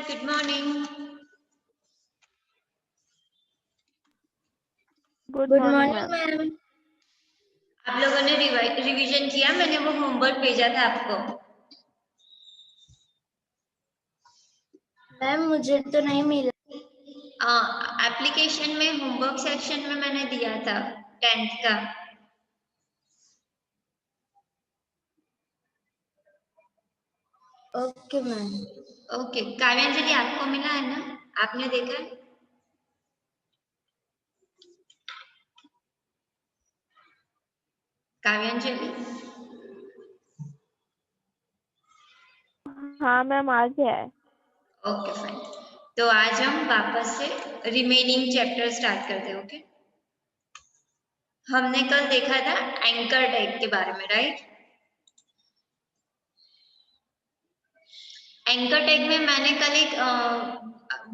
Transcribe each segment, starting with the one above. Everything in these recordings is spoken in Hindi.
Good morning. Good morning ma'am. आप लोगों ने रिवीजन किया? मैंने वो होमवर्क भेजा था आपको। मैम मुझे तो नहीं मिला। एप्लीकेशन में होमवर्क सेक्शन में मैंने दिया था 10th का। Okay ma'am. ओके, काव्यांजलि आपको मिला है ना? आपने देखा है? काव्यांजलि? हाँ मैम आज है। Okay fine. तो आज हम वापस से रिमेनिंग चैप्टर स्टार्ट करते हैं। ओके, हमने कल देखा था एंकर टैग के बारे में, राइट? एंकर टैग में मैंने कल एक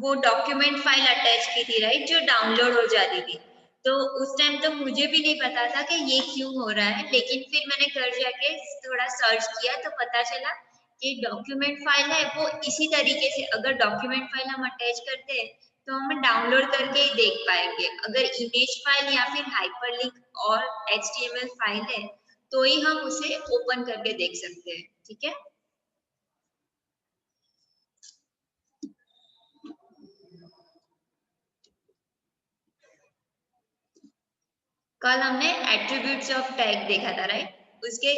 वो डॉक्यूमेंट फाइल अटैच की थी, राइट, जो डाउनलोड हो जाती थी। तो उस टाइम तो मुझे भी नहीं पता था कि ये क्यों हो रहा है, लेकिन फिर मैंने घर जाके थोड़ा सर्च किया तो पता चला कि डॉक्यूमेंट फाइल है वो इसी तरीके से, अगर डॉक्यूमेंट फाइल हम अटैच करते हैं तो हम डाउनलोड करके ही देख पाएंगे। अगर इमेज फाइल या फिर हाइपरलिंक और HTML फाइल है तो ही हम उसे ओपन करके देख सकते हैं। ठीक है, कल हमने एट्रीब्यूट्स ऑफ टैग देखा था, राइट? उसके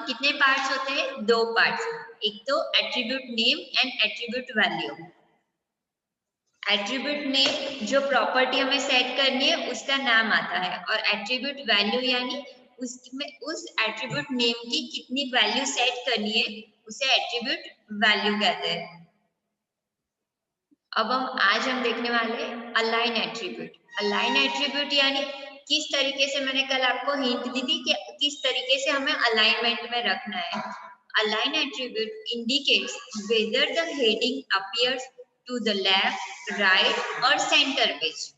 कितने पार्ट्स होते हैं? 2 पार्ट्स। एक तो attribute name and attribute value. Attribute name जो प्रॉपर्टी हमें सेट करनी है उसका नाम आता है, और एट्रीब्यूट वैल्यू यानी उसमें उस एट्रीब्यूट नेम की कितनी वैल्यू सेट करनी है उसे एट्रीब्यूट वैल्यू कहते हैं। अब आज हम देखने वाले अलाइन एट्रीब्यूट। अलाइन एट्रीब्यूट यानी किस तरीके से, मैंने कल आपको हिंट दी थी कि किस तरीके से हमें अलाइनमेंट में रखना है। Align attribute indicates whether the heading appears to the left, right और centre page.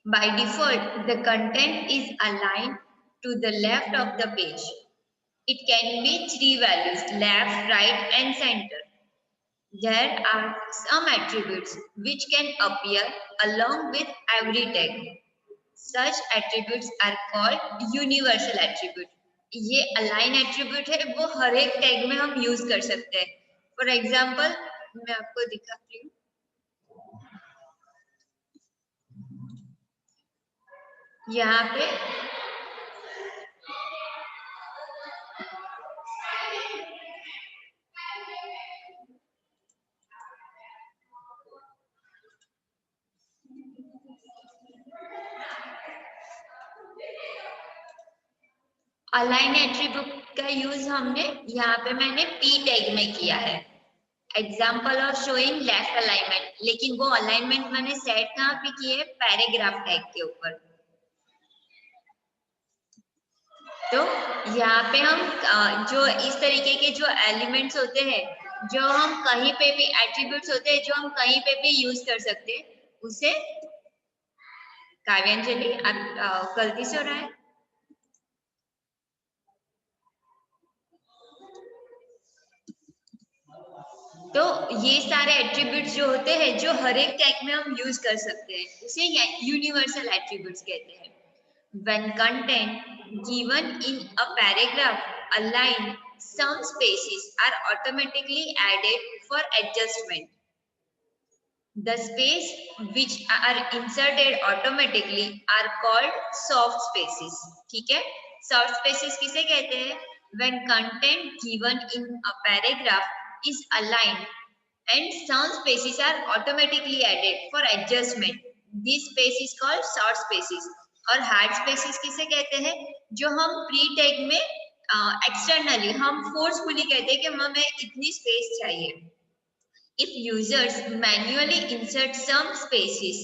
By default, the content is aligned to the left of the page. It can be 3 values: left, right and center. There are some attributes which can appear along with every tag. Such attributes are called universal attribute. ये align attribute है, वो हर एक टैग में हम यूज कर सकते हैं। फॉर एग्जाम्पल मैं आपको दिखाती हूँ। यहाँ पे अलाइन एट्रीब्यूट का यूज हमने यहाँ पे मैंने पी टैग में किया है। Example of showing left alignment, लेकिन वो अलाइनमेंट मैंने सेट कहाँ पे की है? पैराग्राफ टैग के ऊपर। तो यहाँ पे हम जो इस तरीके के जो एलिमेंट्स होते हैं, जो हम कहीं पे भी एट्रीब्यूट्स होते हैं जो हम कहीं पे भी यूज कर सकते हैं, उसे काव्यांजलि आप गलती से हो रहा है। तो ये सारे एट्रीब्यूट्स जो होते हैं जो हर एक टैग में हम यूज कर सकते हैं, उसे यूनिवर्सल एट्रीब्यूट्स कहते हैं। When content given in a paragraph align, some spaces are automatically added for adjustment. The space which are inserted automatically are called soft spaces. ठीक है, soft spaces किसे कहते हैं? When content given in a paragraph is aligned and some spaces are automatically added for adjustment, this space is called soft spaces. और हार्ड स्पेसेस किसे कहते हैं? जो हम प्री टैग में एक्सटर्नली हम फोर्सफुली कहते हैं कि हमें इतनी स्पेस चाहिए। If users manually insert some spaces,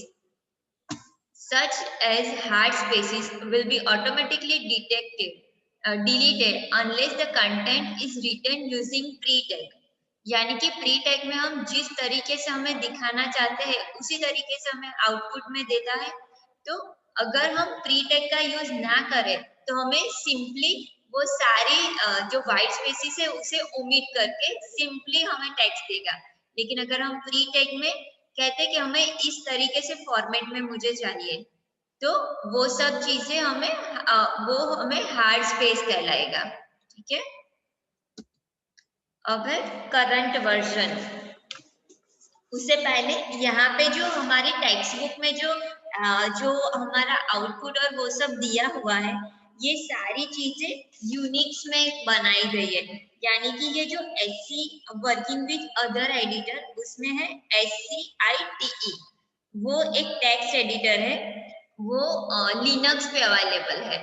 such as hard spaces, will be automatically deleted unless the content is written using pre-tag. यानी कि प्री टैग में हम जिस तरीके से हमें दिखाना चाहते हैं उसी तरीके से हमें आउटपुट में देता है। तो अगर हम प्री टैग का यूज ना करें तो हमें सिंपली वो सारी जो वाइट स्पेसिस है उसे ओमिट करके सिंपली हमें टेक्स्ट देगा। लेकिन अगर हम फ्री टैग में कहते हैं कि हमें इस तरीके से फॉर्मेट में मुझे चाहिए, तो वो सब चीजें वो हमें हार्ड स्पेस कहलाएगा। ठीक है। अब है करंट वर्जन। उससे पहले यहाँ पे जो हमारी टेक्स्ट बुक में जो हमारा आउटपुट और वो सब दिया हुआ है, ये सारी चीजें यूनिक्स में बनाई गई है। यानी कि ये जो SC working with other editor, उसमें है SCITE, वो एक टेक्स्ट एडिटर है, वो लिनक्स पे अवेलेबल है।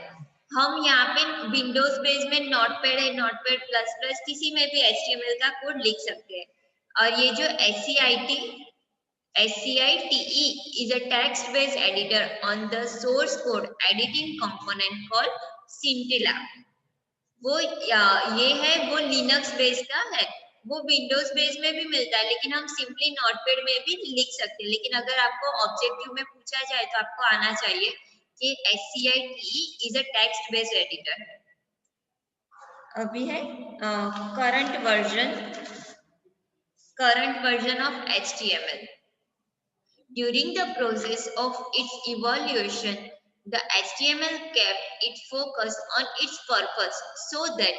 हम यहाँ पे विंडोज बेस में नोटपैड है, नोटपैड प्लस प्लस, किसी में भी HTML का कोड लिख सकते हैं। और ये जो SCITE is a text-based editor on the source code editing component called Scintilla. ये है वो लिनक्स बेस का है, वो विंडोज बेस में भी मिलता है, लेकिन हम सिंपली नोटपैड में भी लिख सकते हैं। लेकिन अगर आपको ऑब्जेक्टिव में पूछा जाए तो आपको आना चाहिए कि SCITE is a text-based editor। अभी है current version of HTML. During the process of its evolution, the HTML kept its focus on its purpose so that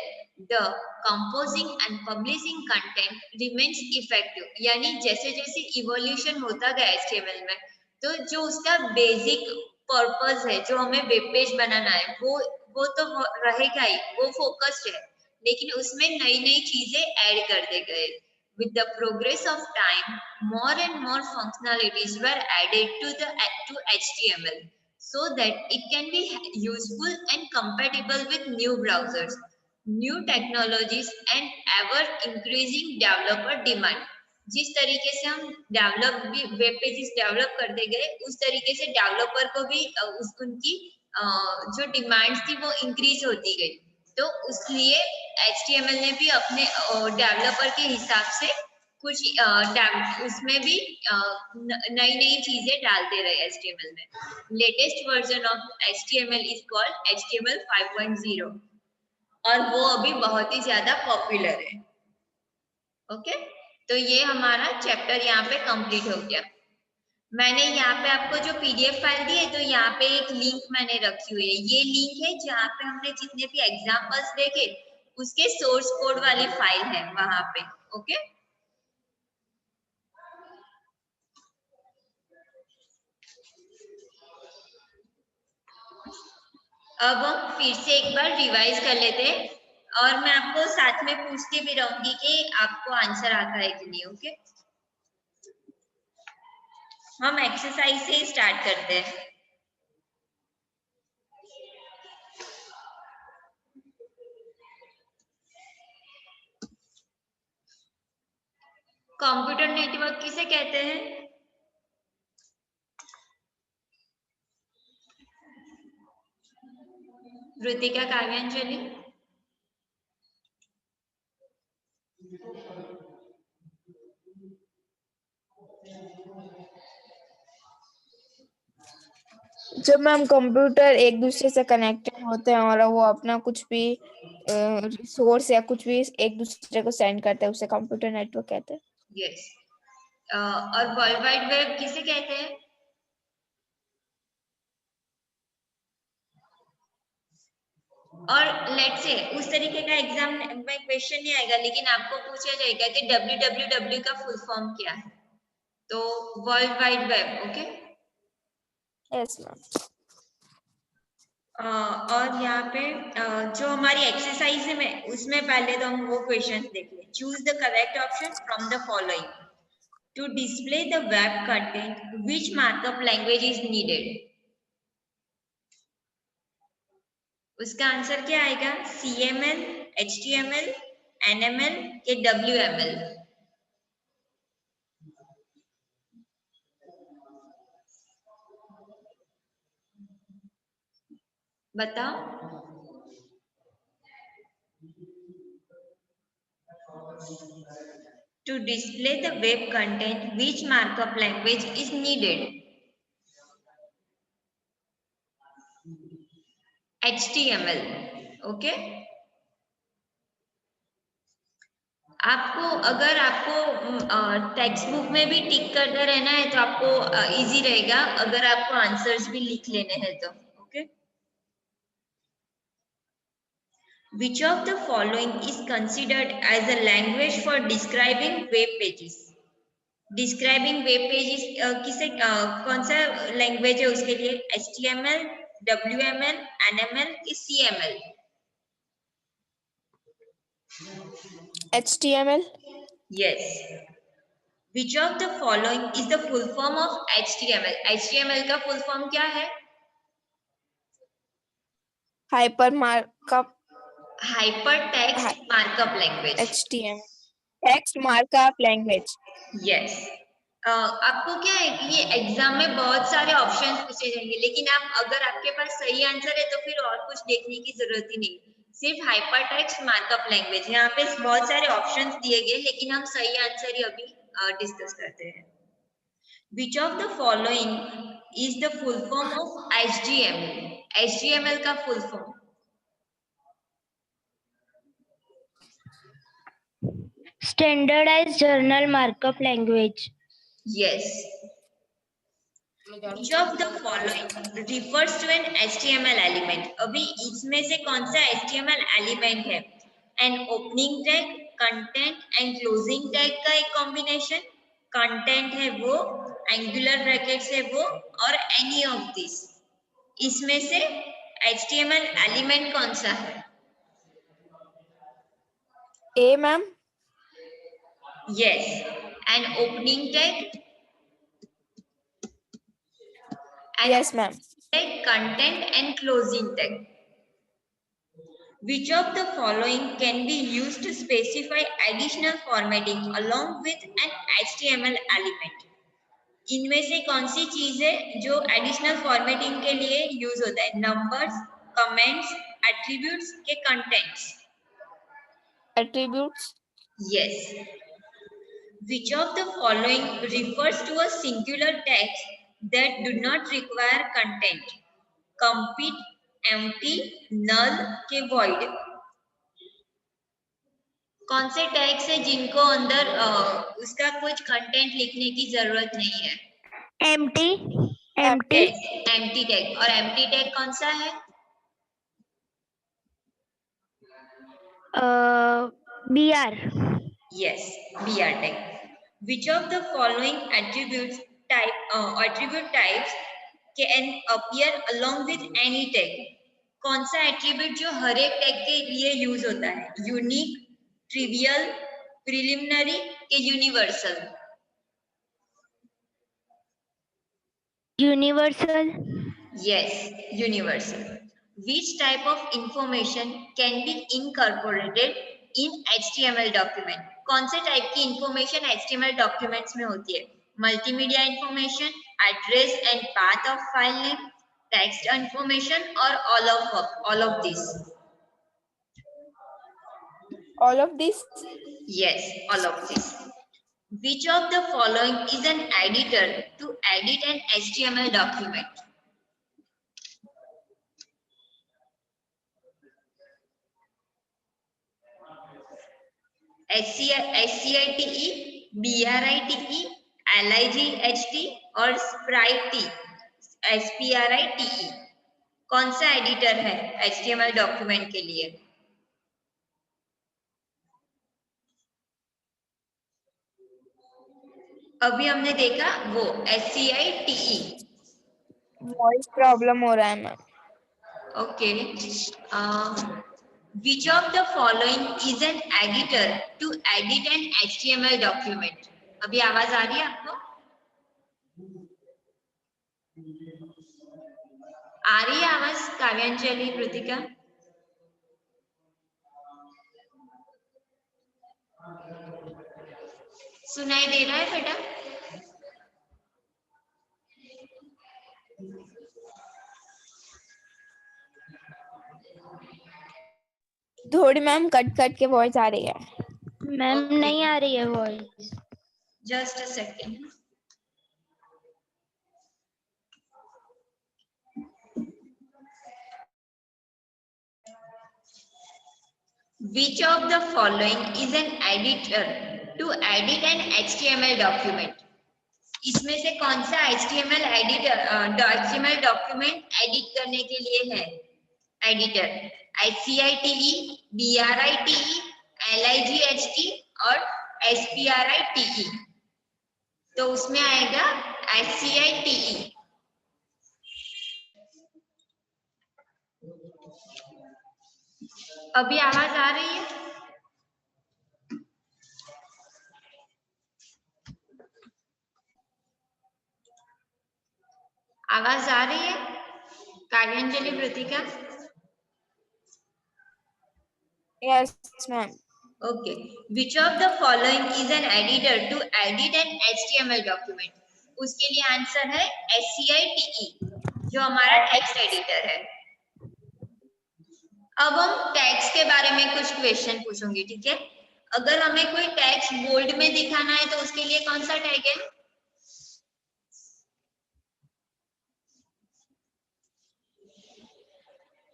the composing and publishing content remains effective. यानी जैसे जैसे evolution होता गया HTML में, तो जो उसका basic purpose है, जो हमें वेब पेज बनाना है, वो तो रहेगा ही, वो focused है, लेकिन उसमें नई नई चीजें ऐड करते गए। With the progress of time, more and more functionalities were added to HTML so that it can be useful and compatible with new browsers, new technologies and ever increasing developer demand. जिस तरीके से हम वेब पेजेस डेवलप करते गए, उस तरीके से डेवलपर को भी उनकी जो डिमांड्स थी वो इंक्रीज होती गई। तो उसलिए HTML ने भी अपने डेवलपर के हिसाब से कुछ उसमें भी नई नई चीजें डालते रहे HTML में। Latest version of HTML is called HTML 5.0 और वो अभी बहुत ही ज्यादा पॉपुलर है। ओके, तो ये हमारा चैप्टर यहाँ पे कंप्लीट हो गया। मैंने यहाँ पे आपको जो PDF फाइल दी है, तो यहाँ पे एक लिंक मैंने रखी हुई है। ये लिंक है जहाँ पे हमने जितने भी एग्जाम्पल्स देखे उसके सोर्स कोड वाली फाइल है वहां पे। ओके, अब हम फिर से एक बार रिवाइज कर लेते हैं और मैं आपको साथ में पूछती भी रहूंगी कि आपको आंसर आता है कि नहीं। ओके, हम एक्सरसाइज से स्टार्ट करते हैं। कंप्यूटर नेटवर्क किसे कहते हैं? ऋतिका, काव्यांजलि? जब मैम कंप्यूटर एक दूसरे से कनेक्टेड होते हैं और वो अपना कुछ भी रिसोर्स या कुछ भी एक दूसरे को सेंड करते हैं, उसे कंप्यूटर नेटवर्क कहते हैं। यस। और वर्ल्ड वाइड वेब किसे कहते हैं? और लेट्स से उस तरीके का एग्जाम में क्वेश्चन नहीं आएगा, लेकिन आपको पूछा जाएगा कि www का फुल फॉर्म क्या है, तो world wide web. Okay, yes ma'am. और यहाँ पे जो हमारी एक्सरसाइज है में उसमें पहले तो हम वो क्वेश्चन देख लें। Choose the correct option from the following to display the web content, which markup language is needed. उसका आंसर क्या आएगा? CML, HTML, NML के WML? बताओ। To display the web content, which markup language is needed? HTML. Okay. आपको अगर आपको टेक्स्ट बुक में भी टिक करते रहना है तो आपको इजी रहेगा, अगर आपको आंसर्स भी लिख लेने हैं तो। Okay, which of the following is considered as a language for describing web pages? Describing web pages किसे कौन सा लैंग्वेज है उसके लिए? HTML, WML, NML कि CML? HTML. Yes. Which of the following is the full form of HTML? HTML का full form क्या है? Hypermarkup. Hypertext Markup Language. HTML. Text Markup Language. Yes. आपको क्या है कि ये एग्जाम में बहुत सारे ऑप्शंस पूछे जाएंगे, लेकिन आप अगर आपके पास सही आंसर है तो फिर और कुछ देखने की जरूरत ही नहीं, सिर्फ हाइपरटेक्स्ट मार्कअप लैंग्वेज। यहाँ पे बहुत सारे ऑप्शंस दिए गए, लेकिन हम सही आंसर ही अभी डिस्कस करते हैं। Which of the following is the full form of HTML? HTML का full form? Standardized Journal Markup Language. Yes. Which of the following refers to an HTML element? अभी इसमें से कौन सा HTML element है? An opening tag, content and closing tag का एक combination, content है वो, angular brackets है वो, और any of these. इसमें से HTML element कौन सा है? A, ma'am. Yes, an opening tag. Yes, ma'am. Tag, content and closing tag. Which of the following can be used to specify additional formatting along with an HTML element? इनमें से कौन सी चीज है जो एडिशनल फॉर्मेटिंग के लिए यूज होता है? नंबर्स, कमेंट्स, एट्रीब्यूट्स के contents? Attributes. Yes. Which of the following refers to a singular text that do not require content? Complete, empty, null के void? कौन से टैग्स है जिनको अंदर उसका कुछ कंटेंट लिखने की जरूरत नहीं है? Empty. Empty. Empty tag. और एम्प्टी टैग कौन सा है? BR. Yes, BR tag. Which of the following attribute types can appear along with any tag? कौन सा एट्रीब्यूट जो हर एक टैग के लिए यूज होता है? यूनिक, ट्रिवियल, प्रिलिमिनरी के universal? Universal. Yes, universal. Which type of information can be incorporated in HTML document? कौन से टाइप की इंफॉर्मेशन HTML डॉक्यूमेंट्स में होती है? Multimedia information, address and path of file name, text information और all of this? All of this. Yes, all of this. Which of the following is an editor to edit an HTML document? SCITE, BRITE, LIGHT और SPRITE? कौन सा एडिटर है HTML डॉक्यूमेंट के लिए? अभी हमने देखा वो SCITE. Voice problem हो रहा है ma'am. Okay. Which of the following is an editor to edit an HTML document? अभी आवाज आ रही है आपको? आ रही है आवाज काव्यांजलि, कृतिका? सुनाई दे रहा है बेटा? थोड़ी मैम कट कट के वॉइस आ रही है. Ma'am Okay. नहीं आ रही है voice. Just a second. Which of the following is an editor to edit an HTML document? इसमें से कौन सा HTML HTML डॉक्यूमेंट एडिट करने के लिए है एडिटर? HCITE, BRITE, LIGHT और SPRITE। तो उसमें आएगा HCITE। अभी आवाज आ रही है? आवाज आ रही है? काव्यांजलि, प्रतिका? Yes, ma'am. Okay. Which of the following is an editor to edit an HTML document? उसके लिए आंसर है SCITE, जो हमारा टेक्स्ट एडिटर है। अब हम टैग्स के बारे में कुछ क्वेश्चन पूछूंगी, ठीक है? अगर हमें कोई टैक्स बोल्ड में दिखाना है तो उसके लिए कौन सा टैग है?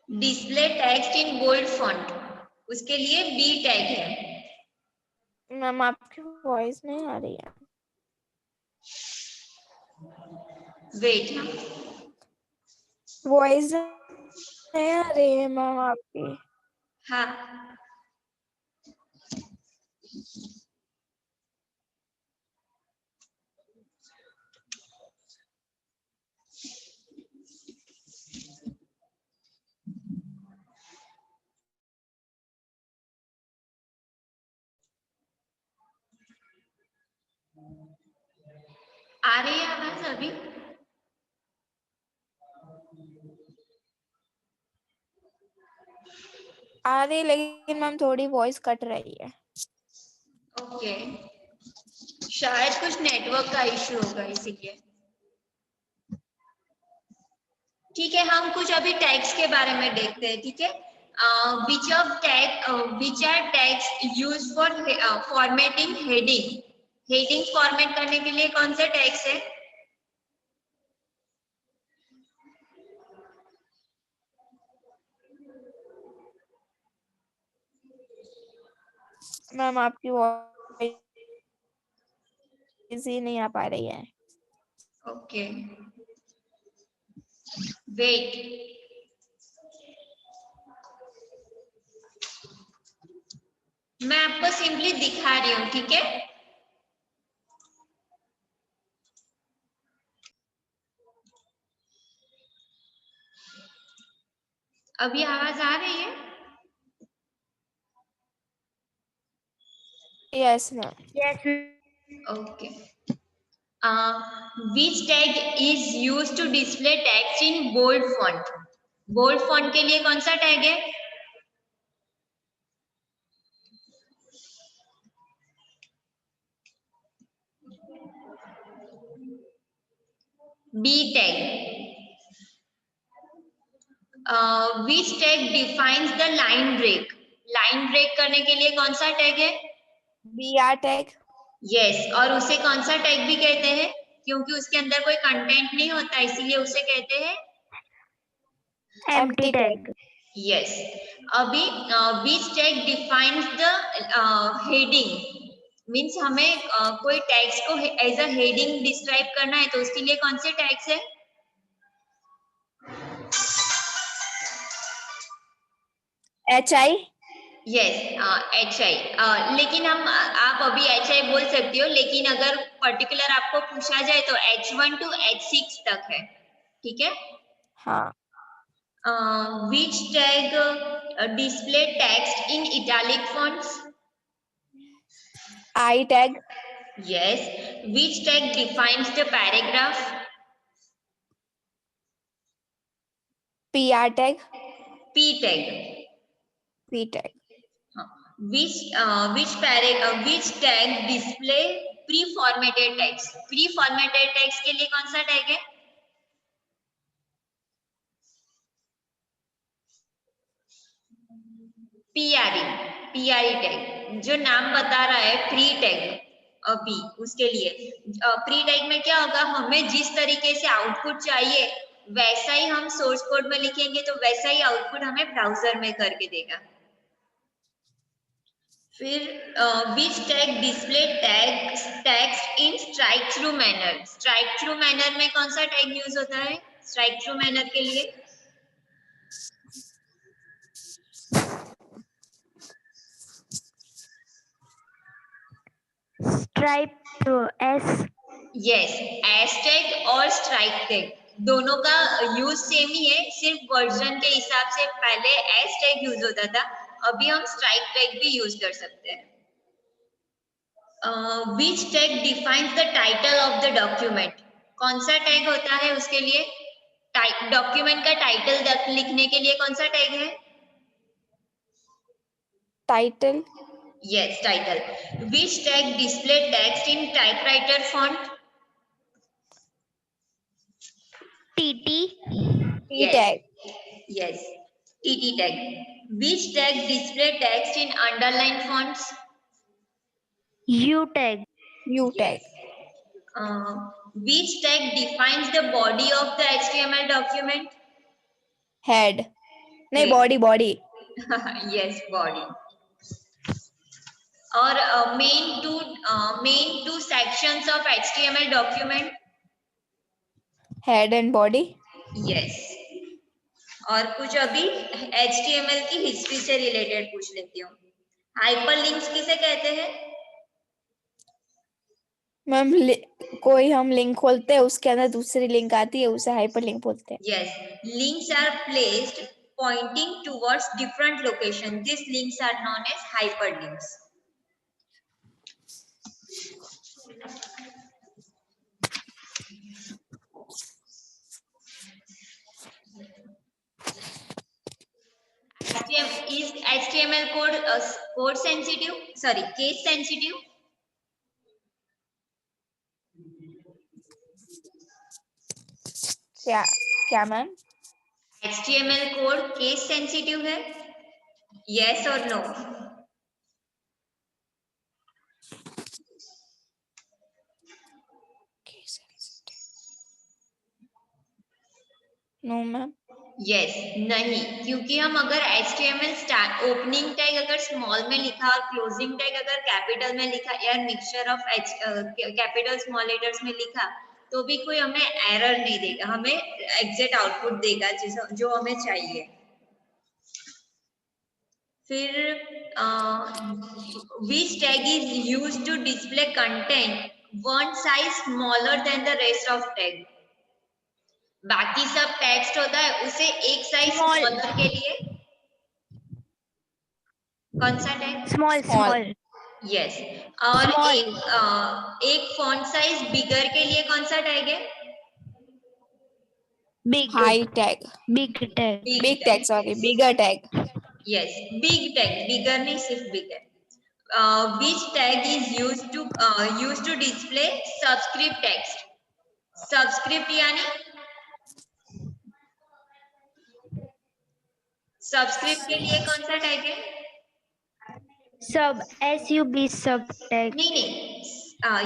Display text in bold font, उसके लिए बी टैग है। मैम आपकी वॉइस नहीं आ रही है। वेट, वॉइस नहीं आ रही है मैम आपकी। हाँ, आ रही है आवाज अभी? आ रही है लेकिन मैम थोड़ी वॉइस कट रही है। ओके, शायद कुछ नेटवर्क का इश्यू होगा इसीलिए। ठीक है, हम कुछ अभी टैग्स के बारे में देखते हैं, ठीक है? Which are tags used for formatting heading? Heading format करने के लिए कौन से टैग्स है? मैम आपकी वॉइस ही नहीं आ पा रही है। ओके, वेट, मैं आपको सिंपली दिखा रही हूँ, ठीक है? अभी आवाज आ रही है? Yes ma'am. Yes. Okay. Which tag is used to display text in bold font? Bold font के लिए कौन सा टैग है? B tag. Which tag defines the line break? Line break करने के लिए कौन सा टैग है? BR tag. यस, और उसे कौन सा टैग भी कहते हैं? क्योंकि उसके अंदर कोई कंटेंट नहीं होता, इसीलिए उसे कहते हैं Empty tag. यस। अभी which tag defines the heading? Means हमें कोई टैग्स को एज अ हेडिंग डिस्क्राइब करना है तो उसके लिए कौन से टैग्स है? HI। Yes, HI। लेकिन आप अभी HI बोल सकती हो, लेकिन अगर पर्टिकुलर आपको पूछा जाए तो H1 to H6 तक है, ठीक है? हाँ। Which tag display text in italic fonts? I tag. Yes. Which tag defines the paragraph? PR tag. P tag. P tag. Which tag display pre-formatted text? Pre-formatted text के लिए कौन सा टैग है? PRE टैग, जो नाम बता रहा है प्री टैग अभी उसके लिए। प्री टैग में क्या होगा, हमें जिस तरीके से आउटपुट चाहिए वैसा ही हम सोर्स कोड में लिखेंगे तो वैसा ही आउटपुट हमें ब्राउजर में करके देगा। फिर which tag display text in strike through manner. strike through manner में कौन सा टैग यूज होता है strike through manner के लिए? Stripe to S. Yes, tag और स्ट्राइक टैग दोनों का यूज सेम ही है, सिर्फ वर्जन के हिसाब से पहले एस टैग यूज होता था, अभी हम स्ट्राइक टैग भी यूज कर सकते हैं। Which tag defines the title of the document? कौन सा टैग होता है उसके लिए? डॉक्यूमेंट का टाइटल लिखने के लिए कौन सा टैग है? Title. Yes, title. Which tag display text in typewriter font? TT. T tag. Yes, TT tag. Which tag display text in underline fonts? U tag. U tag. Which tag defines the body of the HTML document? Head. नहीं, Head. body. Yes, body. और main two sections of HTML document? Head and body. Yes. और कुछ अभी HTML की हिस्ट्री से रिलेटेड पूछ लेती हूँ। हाइपरलिंक्स किसे कहते हैं? मैम कोई हम लिंक खोलते हैं, उसके अंदर दूसरी लिंक आती है, उसे हाइपरलिंक बोलते हैं। Yes, links are placed pointing towards different location. These links are known as hyperlinks. Is HTML code sensitive? Sorry, case sensitive? क्या मैम? HTML कोड केस सेंसिटिव है? Yes or no? No ma'am. Yes, नहीं, क्योंकि हम अगर HTML ओपनिंग टैग अगर स्मॉल में लिखा और क्लोजिंग टैग अगर कैपिटल में लिखा या mixture of capital small letters में लिखा तो भी कोई हमें एरर नहीं देगा, हमें एग्जैक्ट आउटपुट देगा जो हमें चाहिए। फिर which tag is used to display content one size smaller than the rest of tag? बाकी सब टेक्स्ट होता है उसे एक साइज स्मॉलर के लिए कौन सा टैग? Small. यस। और Small. एक फॉन्ट साइज बिगर के लिए कौन सा टैग है? Big. High tag. Big tag. Big tag, sorry, bigger tag. Yes, big tag, bigger नहीं सिर्फ bigger. which tag is used to display subscript text? Subscript यानी सबस्क्रिप्ट के लिए कौन सा टैग है? SUB sub tag. नहीं,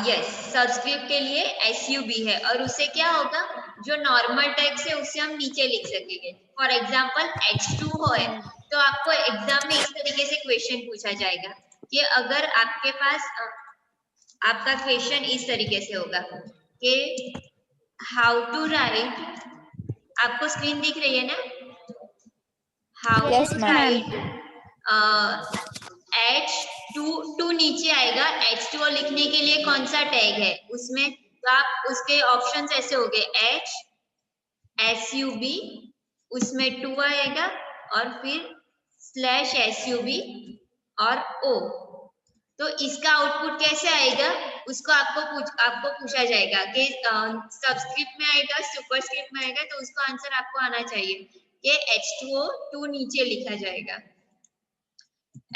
यस, सबस्क्रिप्ट के लिए SUB है और उससे क्या होगा, जो नॉर्मल टैग है उससे हम नीचे लिख सकेंगे। फॉर एग्जांपल H2 है तो आपको एग्जाम में इस तरीके से क्वेश्चन पूछा जाएगा कि अगर आपके पास आपका क्वेश्चन इस तरीके से होगा कि हाउ टू राइट, आपको स्क्रीन दिख रही है ना? How Yes, to ma'am. Right H2 नीचे आएगा, H2 लिखने के लिए कौन सा टैग है उसमें, तो आप उसके ऑप्शंस ऐसे हो गए H SUB, उसमें 2 आएगा और फिर /SUB और O। तो इसका आउटपुट कैसे आएगा उसको आपको पूछा जाएगा कि सबस्क्रिप्ट में आएगा सुपरस्क्रिप्ट में आएगा, तो उसका आंसर आपको आना चाहिए कि H2O 2 नीचे लिखा जाएगा।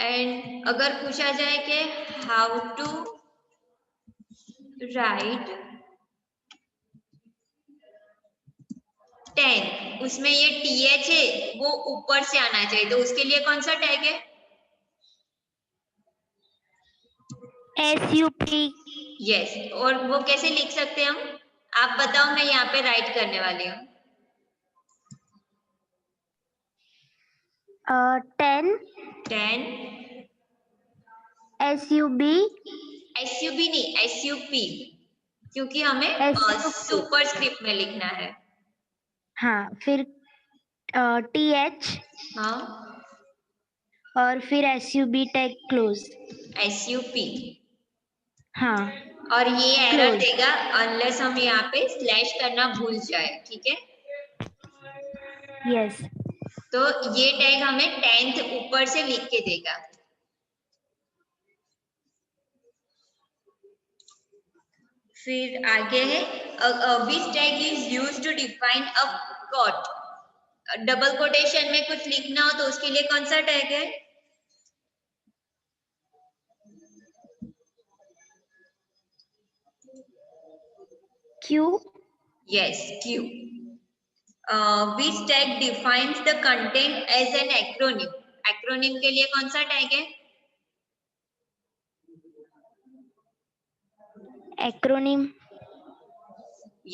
एंड अगर पूछा जाए कि हाउ टू राइट 10, उसमें ये TH है वो ऊपर से आना चाहिए, तो उसके लिए कौन सा टैग है? SUP. यस, और वो कैसे लिख सकते हैं हम? आप बताओ, मैं यहाँ पे राइट करने वाली हूँ। 10. SUB SUB नहीं, SUP, क्योंकि हमें SUP सुपरस्क्रिप्ट में लिखना है। हाँ, फिर TH हाँ, और फिर SUB टैग क्लोज। SUP। हाँ, और ये एरर Close. देगा अनलेस हम यहाँ पे स्लैश करना भूल जाए, ठीक है। यस। तो ये टैग हमें 10th ऊपर से लिख के देगा। फिर आगे है which tag is used to define a quote. Double quotation में कुछ लिखना हो तो उसके लिए कौन सा टैग है? Q. Yes, Q. Which tag defines the content as an acronym? Acronym के लिए कौन सा टैग है? Acronym.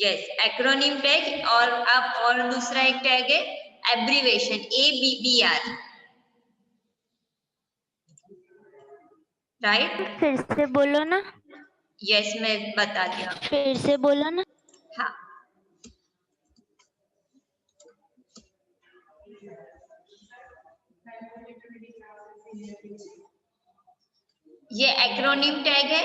Yes, acronym tag. और दूसरा एक टैग है एब्रीवेशन, ABBR, राइट? फिर से बोलो ना। यस, मैं बताती हूँ। फिर से बोलो ना। हाँ, ये एक्रोनिम टैग है,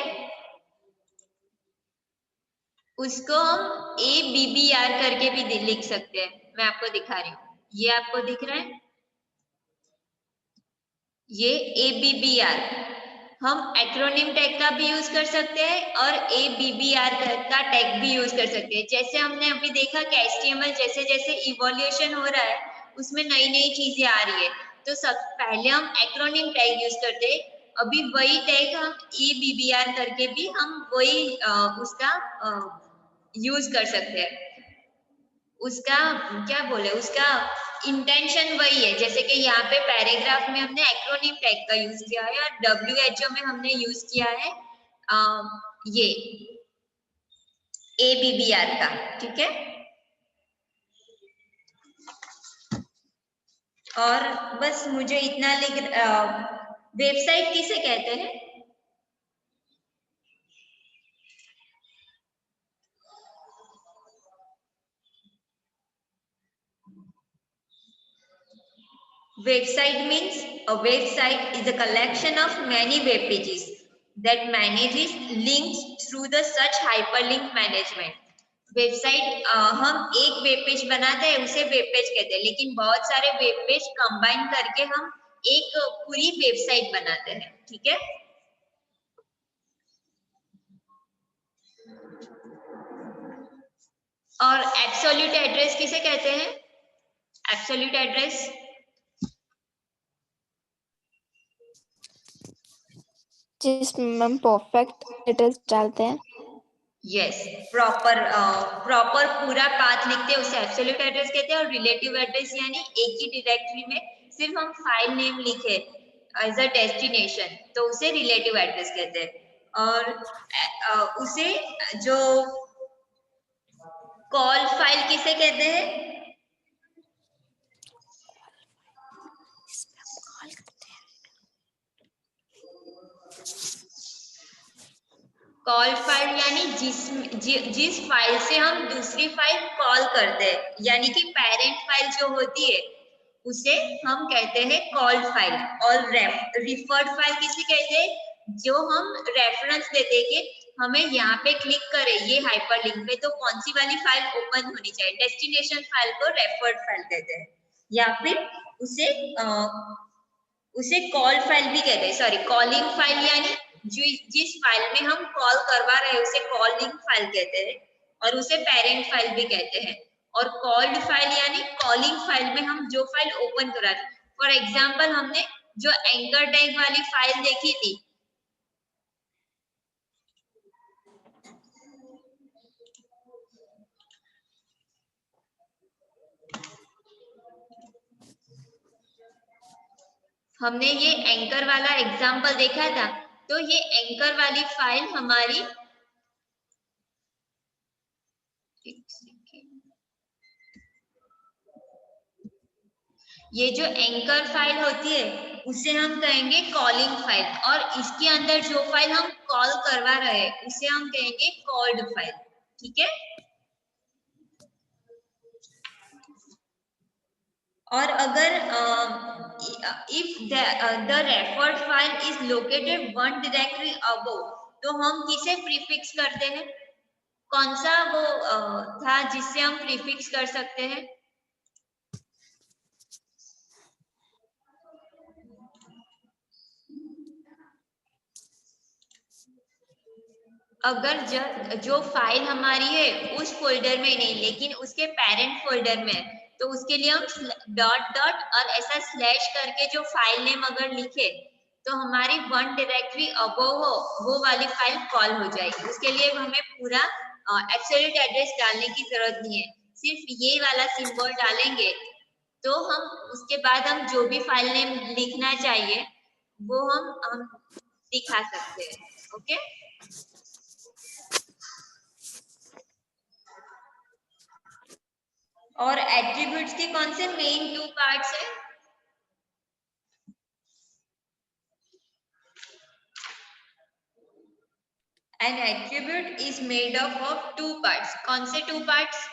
उसको हम ABBR करके भी लिख सकते हैं। मैं आपको दिखा रही हूँ, ये आपको दिख रहा है, ये ABBR। हम एक्रोनिम टैग का भी यूज कर सकते हैं और ABBR का टैग भी यूज कर सकते हैं। जैसे हमने अभी देखा कि HTML जैसे जैसे इवोल्यूशन हो रहा है, उसमें नई नई चीजें आ रही है, तो सब पहले हम एक्रोनिम टैग यूज करते हैं, अभी वही टैग हम ABBR करके भी हम वही उसका यूज कर सकते हैं। उसका क्या बोले, उसका इंटेंशन वही है। जैसे कि यहाँ पे पैराग्राफ में हमने एक्रोनिम टैग का यूज किया है और WHO में हमने यूज किया है ये ABBR का, ठीक है। और बस मुझे इतना लिख, वेबसाइट किसे कहते हैं? Website means a website is a collection of many web pages that manages links through the search hyperlink management. Website हम एक वेब पेज बनाते हैं, उसे वेब पेज कहते हैं, लेकिन बहुत सारे वेब पेज कंबाइन करके हम एक पूरी वेबसाइट बनाते हैं, ठीक है। और एब्सोल्यूट एड्रेस किसे कहते हैं? एब्सोल्यूट एड्रेस जिसमें हम परफेक्ट डिटेल्स डालते हैं। यस, प्रॉपर पूरा पाथ लिखते हैं, उसे एब्सोल्यूट एड्रेस कहते हैं। और रिलेटिव एड्रेस यानी एक ही डायरेक्टरी में सिर्फ हम फाइल नेम लिखे एज अ डेस्टिनेशन, तो उसे रिलेटिव एड्रेस कहते हैं। और उसे जो कॉल फाइल किसे कहते हैं? कॉल फाइल यानी जिस फाइल से हम दूसरी फाइल कॉल करते हैं, यानी कि पेरेंट फाइल जो होती है उसे हम कहते हैं कॉल फाइल। और रिफर्ड फाइल किसे कहते हैं? जो हम रेफरेंस देते हैं कि हमें यहाँ पे क्लिक करें ये हाइपरलिंक पे, तो कौन सी वाली फाइल ओपन होनी चाहिए, डेस्टिनेशन फाइल को रेफर्ड फाइल कहते हैं। या फिर उसे कॉल फाइल भी कहते हैं, सॉरी कॉलिंग फाइल, यानी जिस फाइल में हम कॉल करवा रहे हैं उसे कॉलिंग फाइल कहते हैं, और उसे पेरेंट फाइल भी कहते हैं। और कॉल्ड फाइल यानी कॉलिंग फाइल में हम जो फाइल ओपन करा रहे हैं। फॉर एग्जाम्पल हमने जो एंकर टैग वाली फाइल देखी थी, हमने ये एंकर वाला एग्जाम्पल देखा था, तो ये एंकर वाली फाइल हमारी, ये जो एंकर फाइल होती है उसे हम कहेंगे कॉलिंग फाइल, और इसके अंदर जो फाइल हम कॉल करवा रहे हैं उसे हम कहेंगे कॉल्ड फाइल। ठीक है। और अगर if the referred file is located one directory above, तो हम किसे प्रीफिक्स करते हैं? कौन सा वो था जिससे हम प्रीफिक्स कर सकते हैं? अगर जो फाइल हमारी है उस फोल्डर में नहीं लेकिन उसके पेरेंट फोल्डर में है, तो उसके लिए हम डॉट डॉट और ऐसा स्लैश करके जो फाइल नेम अगर लिखे तो हमारी वन डायरेक्टरी अबव हो वो वाली फाइल कॉल हो जाएगी। उसके लिए हमें पूरा एब्सोल्यूट एड्रेस डालने की जरूरत नहीं है, सिर्फ ये वाला सिंबल डालेंगे तो हम उसके बाद हम जो भी फाइल नेम लिखना चाहिए वो हम दिखा सकते हैं। ओके। और एट्रीब्यूट्स के कौन से मेन 2 पार्ट्स है? An attribute is made up of 2 parts. कौन से 2 पार्ट्स?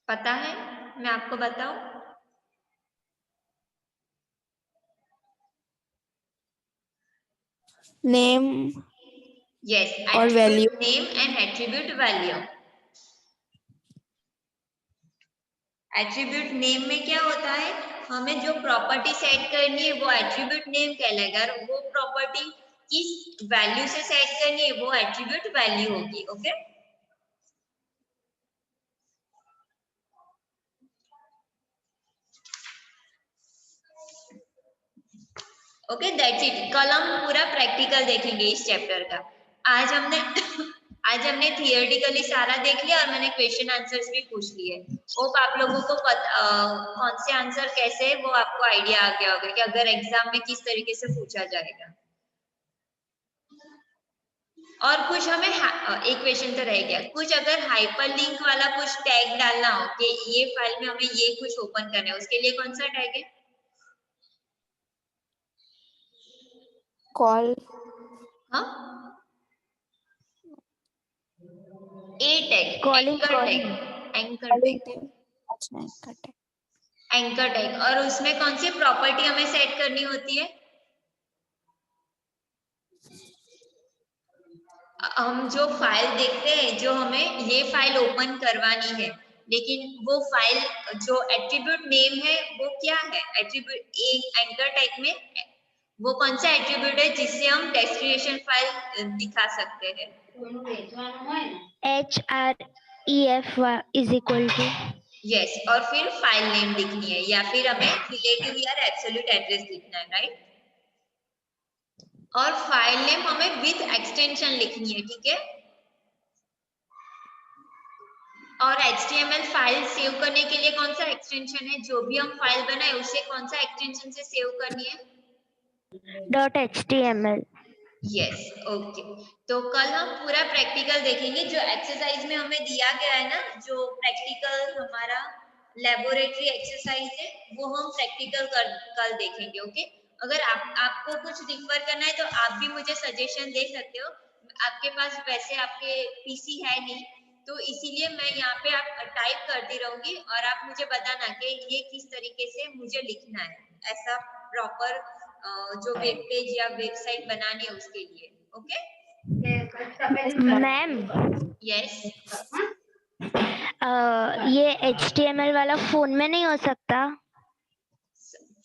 पता है? मैं आपको बताऊं? नेम Yes, और value. attribute name and attribute value. Attribute name में क्या होता है? हमें जो प्रॉपर्टी सेट करनी है वो एट्रीब्यूट नेम कहलाएगा, और वो प्रॉपर्टी किस वैल्यू से सेट करनी है वो एट्रीब्यूट वैल्यू होगी। ओके। Okay, that's it. कल हम पूरा प्रैक्टिकल देखेंगे इस चैप्टर का। आज हमने आज हमने थियोरेटिकली सारा देख लिया और मैंने क्वेश्चन आंसर्स भी पूछ लिए। होप आप लोगों को कौन से आंसर कैसे है वो आपको आइडिया आ गया होगा कि अगर एग्जाम में किस तरीके से पूछा जाएगा। और कुछ हमें एक क्वेश्चन तो रह गया, कुछ अगर हाइपरलिंक वाला कुछ टैग डालना हो कि ये फाइल में हमें ये कुछ ओपन करना है, उसके लिए कौन सा टैग है? कॉल। हाँ, A tag, calling anchor tag, anchor tag, अच्छा एंकर टैग। Anchor tag. और उसमें कौन सी प्रॉपर्टी हमें सेट करनी होती है? हम जो फाइल देखते हैं, जो हमें ये फाइल ओपन करवानी है, लेकिन वो फाइल जो एट्रीब्यूट नेम है वो क्या है? एट्रीब्यूट एंकर टैग में वो कौन सा एट्रीब्यूट है जिससे हम डेस्टिनेशन फाइल दिखा सकते हैं? href is equal to. Yes, और फिर फाइल नेम लिखनी है या फिर हमें रिलेटिव या एब्सोल्यूट एड्रेस लिखना है, राइट? और फाइल नेम हमें विथ एक्सटेंशन लिखनी है। ठीक है। और HTML फाइल सेव करने के लिए कौन सा एक्सटेंशन है? जो भी हम फाइल बनाए उसे कौन सा एक्सटेंशन से सेव करनी है? .html। Yes, okay. तो कल हम पूरा प्रैक्टिकल देखेंगे। जो एक्सरसाइज में हमें दिया गया है ना, जो प्रैक्टिकल हमारा लेबोरेटरी एक्सरसाइज है वो हम प्रैक्टिकल कल देखेंगे। ओके। अगर आपको कुछ रिफर करना है तो आप भी मुझे सजेशन दे सकते हो। आपके पास वैसे आपके पीसी है नहीं, तो इसीलिए मैं यहाँ पे आप टाइप करती रहूंगी और आप मुझे बताना कि ये किस तरीके से मुझे लिखना है, ऐसा प्रॉपर जो वेब पेज या वेबसाइट बनानी है उसके लिए। ओके मैम, यस, ये HTML वाला फोन में नहीं हो सकता?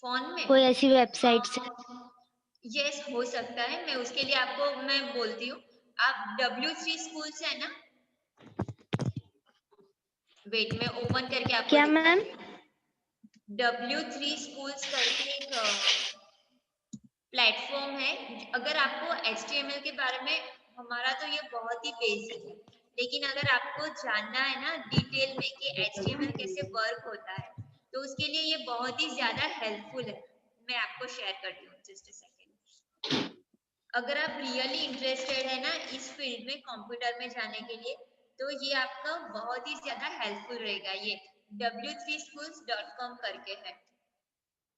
फोन में कोई ऐसी वेबसाइट से? यस हो सकता है। मैं उसके लिए आपको मैं बोलती हूँ, आप W3 स्कूल से है ना? वेट में ओपन करके आपको क्या मैम? W3 स्कूल्स करके एक प्लेटफॉर्म है। अगर आपको HTML के बारे में, हमारा तो ये बहुत ही बेसिक है, लेकिन अगर आपको जानना है ना डिटेल में कि HTML कैसे वर्क होता है, तो उसके लिए ये बहुत ही ज्यादा हेल्पफुल है। मैं आपको शेयर करती हूँ, जस्ट अ सेकेंड। अगर आप रियली इंटरेस्टेड है ना इस फील्ड में कंप्यूटर में जाने के लिए, तो ये आपका बहुत ही ज्यादा हेल्पफुल रहेगा। ये w3schools.com करके है।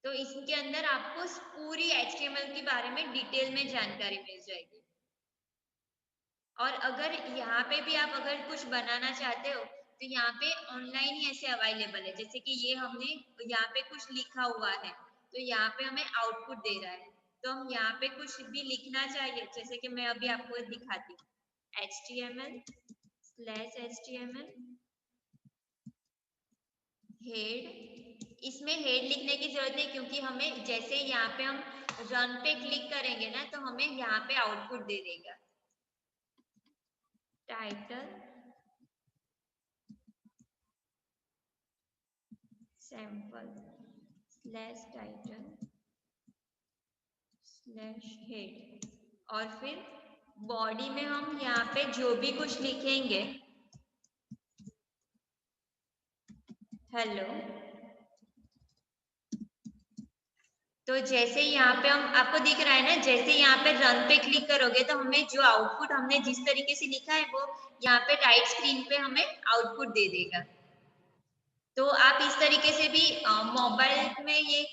तो इसके अंदर आपको पूरी HTML के बारे में डिटेल में जानकारी मिल जाएगी। और अगर यहाँ पे भी आप अगर कुछ बनाना चाहते हो तो यहाँ पे ऑनलाइन ही ऐसे अवेलेबल है। जैसे कि ये हमने यहाँ पे कुछ लिखा हुआ है तो यहाँ पे हमें आउटपुट दे रहा है, तो हम यहाँ पे कुछ भी लिखना चाहिए, जैसे कि मैं अभी आपको दिखाती हूँ HTML/HTML हेड। इसमें हेड लिखने की जरूरत नहीं क्योंकि हमें जैसे यहाँ पे हम रन पे क्लिक करेंगे ना तो हमें यहाँ पे आउटपुट दे देगा। टाइटल sample/title/head और फिर बॉडी में हम यहाँ पे जो भी कुछ लिखेंगे, हेलो, तो जैसे यहाँ पे हम आपको दिख रहा है ना, जैसे यहाँ पे रन पे क्लिक करोगे तो हमें जो आउटपुट हमने जिस तरीके से लिखा है वो यहाँ पे राइट स्क्रीन पे हमें आउटपुट दे देगा। तो आप इस तरीके से भी मोबाइल में ये